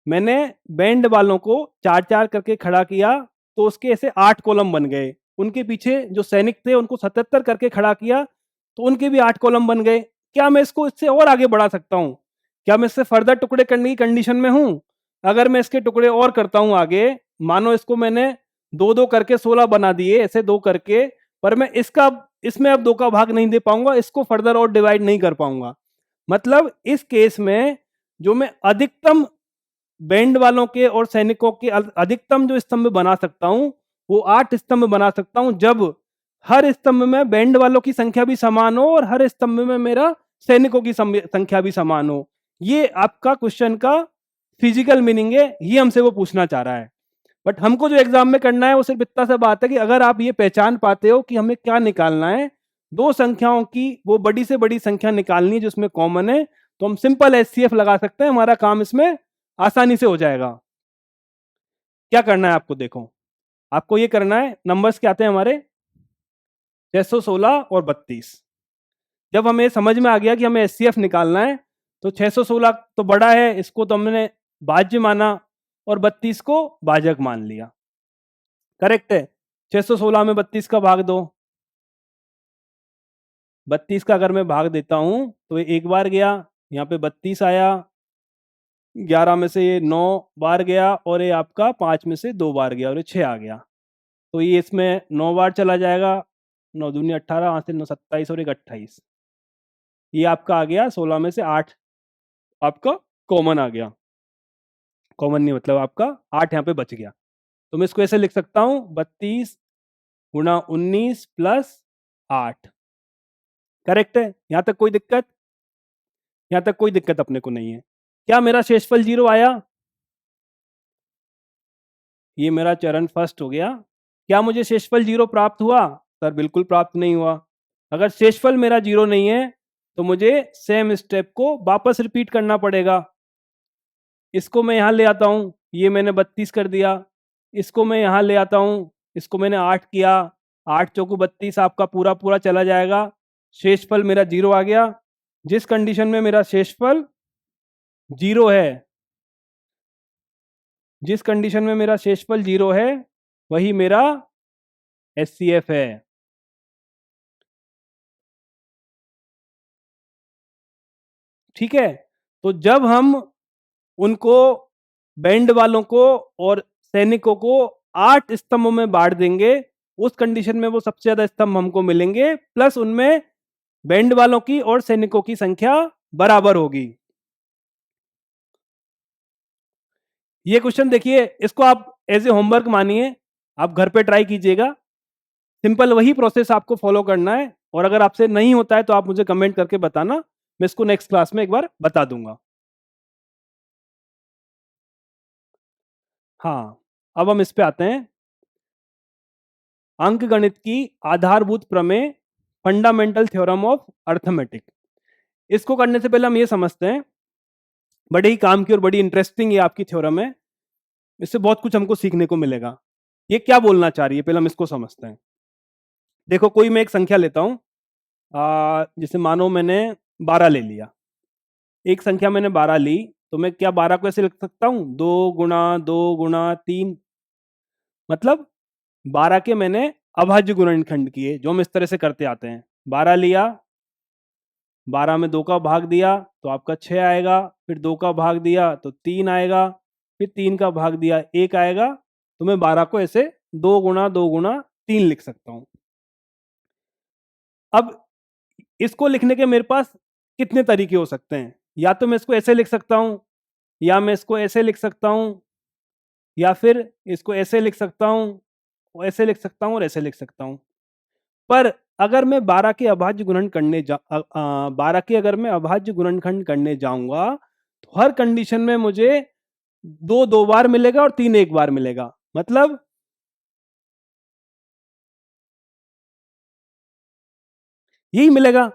Speaker 1: मैंने बैंड वालों को 4-4 करके खड़ा किया तो उसके ऐसे 8 कॉलम बन गए। उनके पीछे जो सैनिक थे उनको 77 करके खड़ा किया तो उनके भी 8 कॉलम बन गए। क्या मैं इसको इससे और आगे बढ़ा सकता हूं? क्या मैं इससे फर्दर टुकड़े करने की कंडीशन में हूं? अगर मैं इसके टुकड़े और करता हूं आगे, मानो इसको मैंने 2-2 करके 16 बना दिए, ऐसे 2 करके, पर मैं इसमें अब 2 का भाग नहीं दे पाऊंगा, इसको फर्दर और डिवाइड नहीं कर पाऊंगा। मतलब इस केस में जो मैं अधिकतम बैंड वालों के और सैनिकों के अधिकतम जो स्तंभ बना सकता हूं वो 8 स्तंभ बना सकता हूं, जब हर स्तंभ में बैंड वालों की संख्या भी समान हो और हर स्तंभ में मेरा सैनिकों की संख्या भी समान हो। ये आपका क्वेश्चन का फिजिकल मीनिंग है, ये हमसे वो पूछना चाह रहा है। बट हमको जो एग्जाम में करना है वो सिर्फ इतना सा बात है कि अगर आप ये पहचान पाते हो कि हमें क्या निकालना है, दो संख्याओं की वो बड़ी से बड़ी संख्या निकालनी है जिसमें कॉमन है, तो हम सिंपल एचसीएफ लगा सकते हैं, हमारा काम इसमें आसानी से हो जाएगा। क्या करना है आपको? देखो, आपको ये करना है, नंबर्स क्या आते हैं हमारे 616 और 32। जब हमें समझ में आ गया कि हमें एचसीएफ निकालना है तो 616 तो बड़ा है, इसको तो हमने भाज्य माना और 32 को भाजक मान लिया। करेक्ट है। 616 में 32 का भाग दो। 32 का अगर मैं भाग देता हूं तो ये एक बार गया, यहाँ पे 32 आया, 11 में से ये 9 बार गया और ये आपका 5 में से 2 बार गया और ये 6 आ गया, तो ये इसमें 9 बार चला जाएगा। 9 दूनी 18, यहाँ से 9 27 और एक 28, ये आपका आ गया 16 में से 8, आपका कॉमन आ गया। कॉमन नहीं मतलब आपका 8 यहाँ पे बच गया। तो मैं इसको ऐसे लिख सकता हूँ 32 गुणा 19 प्लस 8। करेक्ट है। यहाँ तक कोई दिक्कत? यहाँ तक कोई दिक्कत अपने को नहीं है। क्या मेरा शेषफल 0 आया? ये मेरा चरण फर्स्ट हो गया। क्या मुझे शेषफल 0 प्राप्त हुआ? सर बिल्कुल प्राप्त नहीं हुआ। अगर शेषफल मेरा 0 नहीं है तो मुझे सेम स्टेप को वापस रिपीट करना पड़ेगा। इसको मैं यहां ले आता हूं, ये मैंने 32 कर दिया। इसको मैं यहां ले आता हूं, इसको मैंने 8 किया। 8 चौकू 32 आपका पूरा पूरा चला जाएगा। शेषफल मेरा 0 आ गया। जिस कंडीशन में मेरा शेषफल 0 है, जिस कंडीशन में मेरा शेषफल 0 है वही मेरा एचसीएफ है। ठीक है। तो जब हम उनको बैंड वालों को और सैनिकों को 8 स्तंभों में बांट देंगे, उस कंडीशन में वो सबसे ज्यादा स्तंभ हमको मिलेंगे, प्लस उनमें बैंड वालों की और सैनिकों की संख्या बराबर होगी। ये क्वेश्चन देखिए, इसको आप एज ए होमवर्क मानिए, आप घर पे ट्राई कीजिएगा। सिंपल वही प्रोसेस आपको फॉलो करना है, और अगर आपसे नहीं होता है तो आप मुझे कमेंट करके बताना, मैं इसको नेक्स्ट क्लास में एक बार बता दूंगा। हाँ, अब हम इस पे आते हैं। अंक गणित की आधारभूत प्रमेय, फंडामेंटल थ्योरम ऑफ अर्थमेटिक। इसको करने से पहले हम ये समझते हैं, बड़े ही काम की और बड़ी इंटरेस्टिंग ये आपकी थ्योरम है, इससे बहुत कुछ हमको सीखने को मिलेगा। ये क्या बोलना चाह रही है, पहले हम इसको समझते हैं। देखो, कोई मैं एक संख्या लेता हूं, जैसे मानो मैंने 12 ले लिया। एक संख्या मैंने 12 ली, तो मैं क्या 12 को ऐसे लिख सकता हूं 2 गुणा 2 गुणा 3, मतलब 12 के मैंने अभाज्य गुणनखंड किए, जो हम इस तरह से करते आते हैं। 12 लिया, 12 में 2 का भाग दिया तो आपका 6 आएगा, फिर 2 का भाग दिया तो 3 आएगा, फिर 3 का भाग दिया 1 आएगा। तो मैं 12 को ऐसे 2 गुणा 2 गुणा 3 लिख सकता हूं। अब इसको लिखने के मेरे पास कितने तरीके हो सकते हैं? या तो मैं इसको ऐसे लिख सकता हूं, या मैं इसको ऐसे लिख सकता हूं, या फिर इसको ऐसे लिख सकता हूं, ऐसे लिख सकता हूं और ऐसे लिख सकता हूं। पर अगर मैं 12 के अभाज्य गुणन करने 12 के अगर मैं अभाज्य गुणनखंड करने जाऊंगा तो हर कंडीशन में मुझे 2 बार मिलेगा और 3 एक बार मिलेगा। मतलब यही मिलेगा।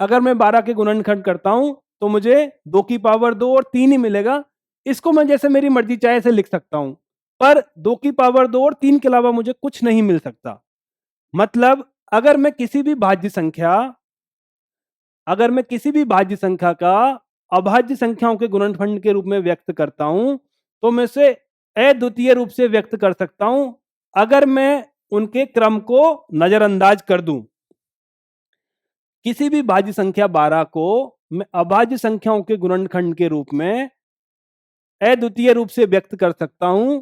Speaker 1: अगर मैं 12 के गुणनखंड करता हूं तो मुझे 2 की पावर 2 और 3 ही मिलेगा। इसको मैं जैसे मेरी मर्जी चाहे से लिख सकता हूं, पर 2 की पावर 2 और 3 के अलावा मुझे कुछ नहीं मिल सकता। मतलब अगर मैं किसी भी भाज्य संख्या का अभाज्य संख्याओं के गुणनखंड के रूप में व्यक्त करता हूं, तो मैं इसे अद्वितीय रूप से व्यक्त कर सकता हूं अगर मैं उनके क्रम को नजरअंदाज कर दूं। किसी भी भाज्य संख्या 12 को मैं अभाज्य संख्याओं के गुणनखंड के रूप में अद्वितीय रूप से व्यक्त कर सकता हूं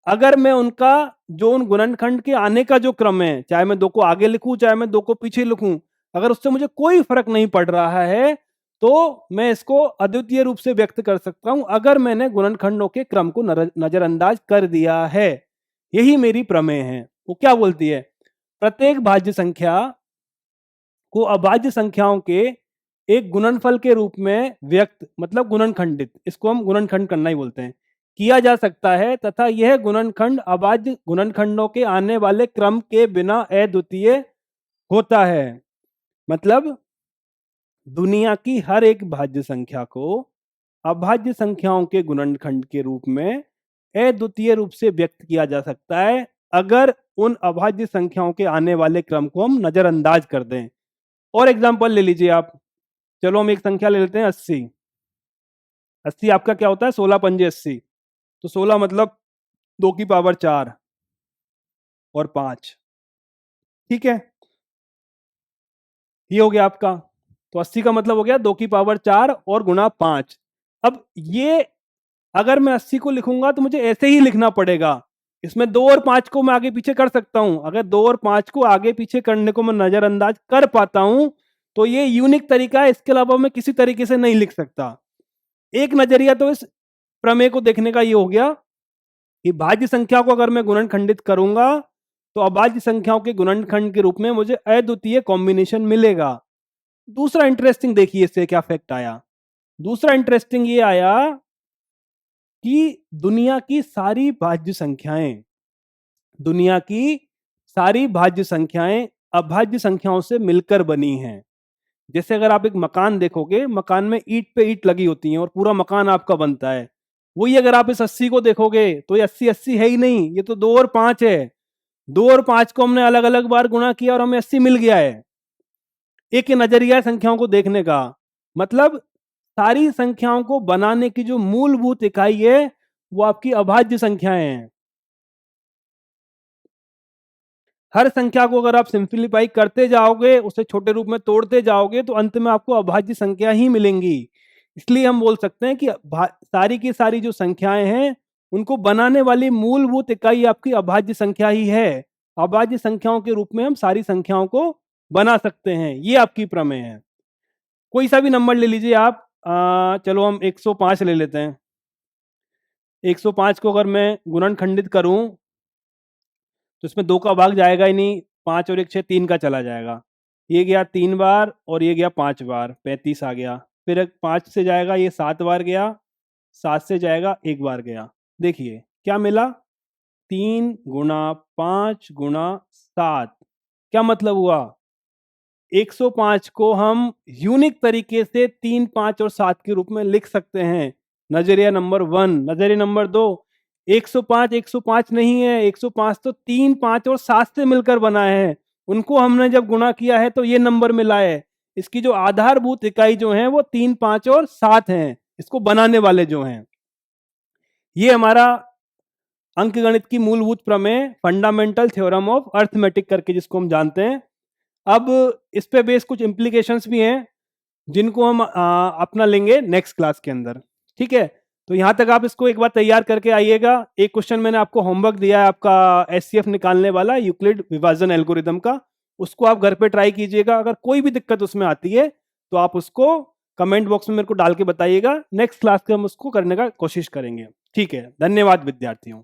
Speaker 1: अगर मैं उनका जो उन गुणनखंड के आने का जो क्रम है, चाहे मैं 2 को आगे लिखूं चाहे मैं 2 को पीछे लिखूं, अगर उससे मुझे कोई फर्क नहीं पड़ रहा है तो मैं इसको अद्वितीय रूप से व्यक्त कर सकता हूं अगर मैंने गुणनखंडों के क्रम को नजरअंदाज कर दिया है। यही मेरी प्रमेय है। वो क्या बोलती है? प्रत्येक भाज्य संख्या को अभाज्य संख्याओं के एक गुणनफल के रूप में व्यक्त, मतलब गुणनखंडित, इसको हम गुणनखंड करना ही बोलते हैं, किया जा सकता है तथा यह गुणनखंड अभाज्य गुणनखंडों के आने वाले क्रम के बिना अद्वितीय होता है। मतलब दुनिया की हर एक भाज्य संख्या को अभाज्य संख्याओं के गुणनखंड के रूप में अद्वितीय रूप से व्यक्त किया जा सकता है अगर उन अभाज्य संख्याओं के आने वाले क्रम को हम नजरअंदाज कर दें। और एग्जांपल ले लीजिए आप। चलो हम एक संख्या ले लेते हैं 80। 80 आपका क्या होता है? 16 पंजे 80। तो 16 मतलब 2 की पावर 4 और 5। ठीक है, ये हो गया आपका। तो 80 का मतलब हो गया 2 की पावर 4 और गुणा 5। अब ये अगर मैं 80 को लिखूंगा तो मुझे ऐसे ही लिखना पड़ेगा। इसमें 2 और 5 को मैं आगे पीछे कर सकता हूं। अगर 2 और 5 को आगे पीछे करने को मैं नजरअंदाज कर पाता हूं तो ये यूनिक तरीका है, इसके अलावा मैं किसी तरीके से नहीं लिख सकता। एक नजरिया तो इस प्रमेय को देखने का ये हो गया कि भाज्य संख्या को अगर मैं गुणनखंडित करूंगा तो अभाज्य संख्याओं के गुणनखंड के रूप में मुझे अद्वितीय कॉम्बिनेशन मिलेगा। दूसरा इंटरेस्टिंग देखिए इससे क्या फैक्ट आया। दूसरा इंटरेस्टिंग ये आया कि दुनिया की सारी भाज्य संख्याएं अभाज्य संख्याओं से मिलकर बनी हैं। जैसे अगर आप एक मकान देखोगे, मकान में ईंट पे ईंट लगी होती हैं और पूरा मकान आपका बनता है। वही अगर आप इस 80 को देखोगे तो ये 80 है ही नहीं, ये तो 2 और 5 है। 2 और 5 को हमने अलग अलग बार गुणा किया और हमें 80 मिल गया है। एक नजरिया संख्याओं को देखने का। मतलब सारी संख्याओं को बनाने की जो मूलभूत इकाई है वो आपकी अभाज्य संख्याएं हैं। हर संख्या को अगर आप सिंप्लीफाई करते जाओगे, उसे छोटे रूप में तोड़ते जाओगे तो अंत में आपको अभाज्य संख्या ही मिलेंगी। इसलिए हम बोल सकते हैं कि सारी की सारी जो संख्याएं हैं उनको बनाने वाली मूलभूत इकाई आपकी अभाज्य संख्या ही है। अभाज्य संख्याओं के रूप में हम सारी संख्याओं को बना सकते हैं। ये आपकी प्रमेय है। कोई सा भी नंबर ले लीजिए आप। चलो हम 105 ले लेते हैं। 105 को अगर मैं गुणनखंडित करूं तो इसमें 2 का भाग जाएगा ही नहीं। 5 और 1 6, 3 का चला जाएगा। ये गया 3 बार और ये गया 5 बार, 35 आ गया। फिर 5 से जाएगा ये 7 बार गया, 7 से जाएगा 1 बार गया। देखिए क्या मिला, 3 गुणा 5 गुणा 7। क्या मतलब हुआ? 105 को हम यूनिक तरीके से 3, 5 और 7 के रूप में लिख सकते हैं। नजरिया नंबर 1। नजरिया नंबर 2, 105 नहीं है। 105 तो 3, 5 और 7 से मिलकर बना है। उनको हमने जब गुणा किया है तो ये नंबर मिला है। इसकी जो आधारभूत इकाई जो है वो 3, 5 और 7 हैं, इसको बनाने वाले जो हैं। ये हमारा अंकगणित की मूलभूत प्रमेय, फंडामेंटल थ्योरम ऑफ अर्थमेटिक करके जिसको हम जानते हैं। अब इस पे बेस कुछ इंप्लीकेशंस भी हैं जिनको हम अपना लेंगे नेक्स्ट क्लास के अंदर। ठीक है, तो यहां तक आप इसको एक बार तैयार करके आइएगा। एक क्वेश्चन मैंने आपको होमवर्क दिया है आपका एचसीएफ निकालने वाला, यूक्लिड विभाजन एल्गोरिदम का। उसको आप घर पे ट्राई कीजिएगा। अगर कोई भी दिक्कत उसमें आती है तो आप उसको कमेंट बॉक्स में मेरे को डाल के बताइएगा। नेक्स्ट क्लास में हम उसको करने का कोशिश करेंगे। ठीक है, धन्यवाद विद्यार्थियों।